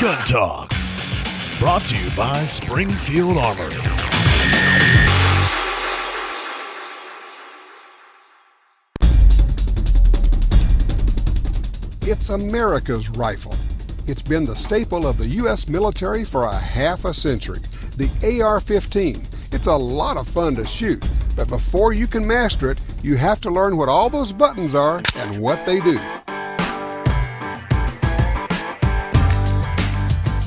Gun Talk, brought to you by Springfield Armory. It's America's rifle. It's been the staple of the U.S. military for a half a century. The AR-15. It's a lot of fun to shoot, but before you can master it, you have to learn what all those buttons are and what they do.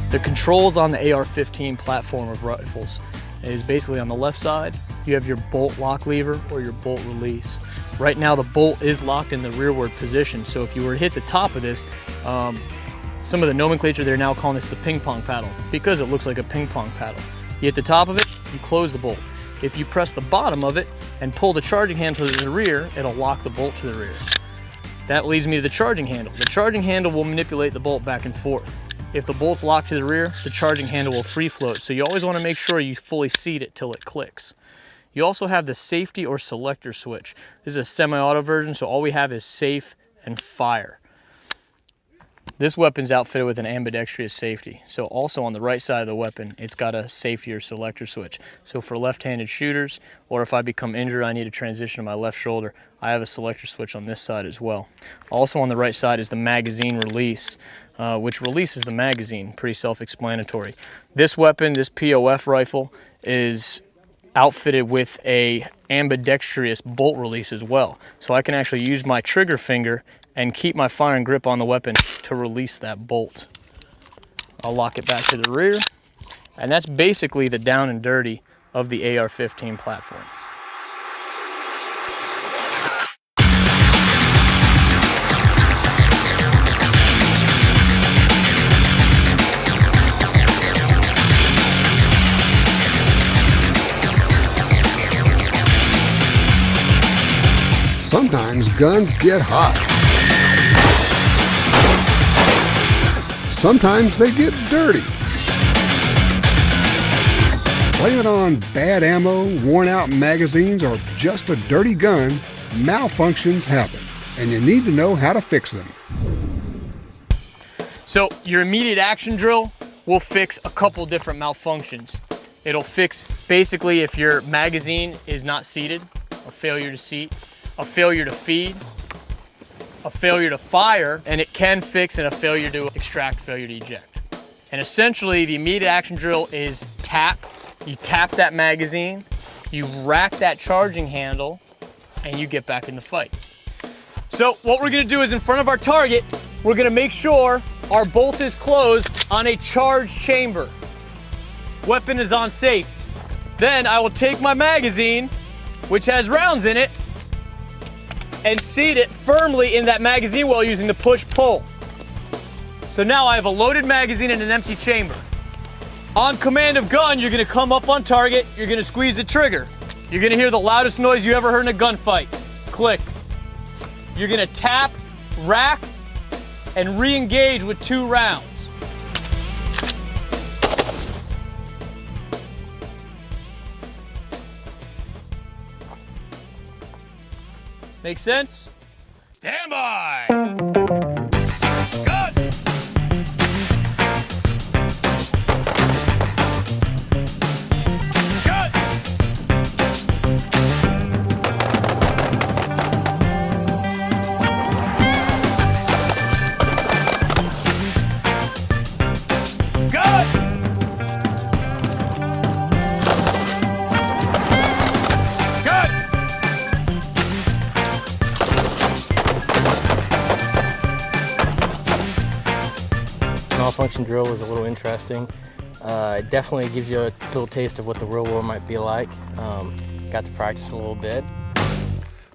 The controls on the AR-15 platform of rifles is basically on the left side, you have your bolt lock lever or your bolt release. Right now the bolt is locked in the rearward position, so if you were to hit the top of this, some of the nomenclature they're now calling this the ping pong paddle because it looks like a ping pong paddle. You hit the top of it, you close the bolt. If you press the bottom of it and pull the charging handle to the rear, it'll lock the bolt to the rear. That leads me to the charging handle. The charging handle will manipulate the bolt back and forth. If the bolt's locked to the rear, the charging handle will free float, so you always want to make sure you fully seat it till it clicks. You also have the safety or selector switch. This is a semi-auto version, so all we have is safe and fire. This weapon's outfitted with an ambidextrous safety. So also on the right side of the weapon, it's got a safety or selector switch. So for left-handed shooters, or if I become injured, I need to transition to my left shoulder, I have a selector switch on this side as well. Also on the right side is the magazine release, which releases the magazine, pretty self-explanatory. This weapon, this POF rifle, is outfitted with a ambidextrous bolt release as well. So I can actually use my trigger finger and keep my firing grip on the weapon to release that bolt. I'll lock it back to the rear, and that's basically the down and dirty of the AR-15 platform. Sometimes guns get hot. Sometimes they get dirty. Blame it on bad ammo, worn out magazines, or just a dirty gun, malfunctions happen, and you need to know how to fix them. So your immediate action drill will fix a couple different malfunctions. It'll fix basically if your magazine is not seated, a failure to seat, a failure to feed, a failure to fire, and it can fix in a failure to extract, failure to eject. And essentially the immediate action drill is tap. You tap that magazine, you rack that charging handle, and you get back in the fight. So what we're gonna do is in front of our target, we're gonna make sure our bolt is closed on a charged chamber. Weapon is on safe. Then I will take my magazine, which has rounds in it, and seat it firmly in that magazine well using the push-pull. So now I have a loaded magazine and an empty chamber. On command of gun, you're gonna come up on target, you're gonna squeeze the trigger. You're gonna hear the loudest noise you ever heard in a gunfight. Click. You're gonna tap, rack, and re-engage with 2 rounds. Make sense? Stand by! Gun! Gun! Gun! Malfunction drill was a little interesting. It definitely gives you a little taste of what the real world might be like. Got to practice a little bit.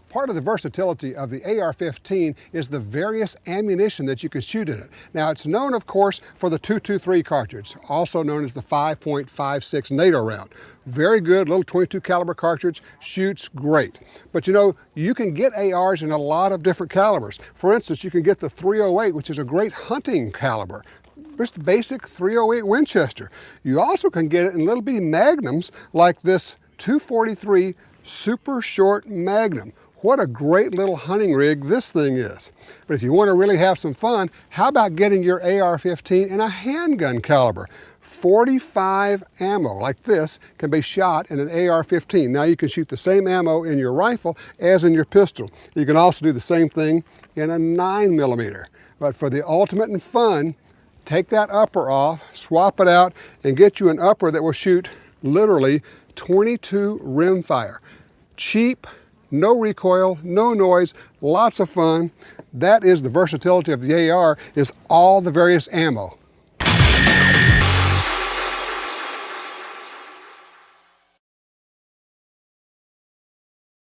Part of the versatility of the AR-15 is the various ammunition that you can shoot in it. Now it's known, of course, for the .223 cartridge, also known as the 5.56 NATO round. Very good, little .22 caliber cartridge, shoots great. But you know, you can get ARs in a lot of different calibers. For instance, you can get the .308, which is a great hunting caliber. Just basic .308 Winchester. You also can get it in little bitty magnums like this .243 Super Short Magnum. what a great little hunting rig this thing is. But if you want to really have some fun, how about getting your AR-15 in a handgun caliber? 45 ammo like this can be shot in an AR-15. Now you can shoot the same ammo in your rifle as in your pistol. You can also do the same thing in a 9mm. But for the ultimate in fun, take that upper off, swap it out, and get you an upper that will shoot literally 22 rimfire. Cheap, no recoil, no noise, lots of fun. That is the versatility of the AR, is all the various ammo.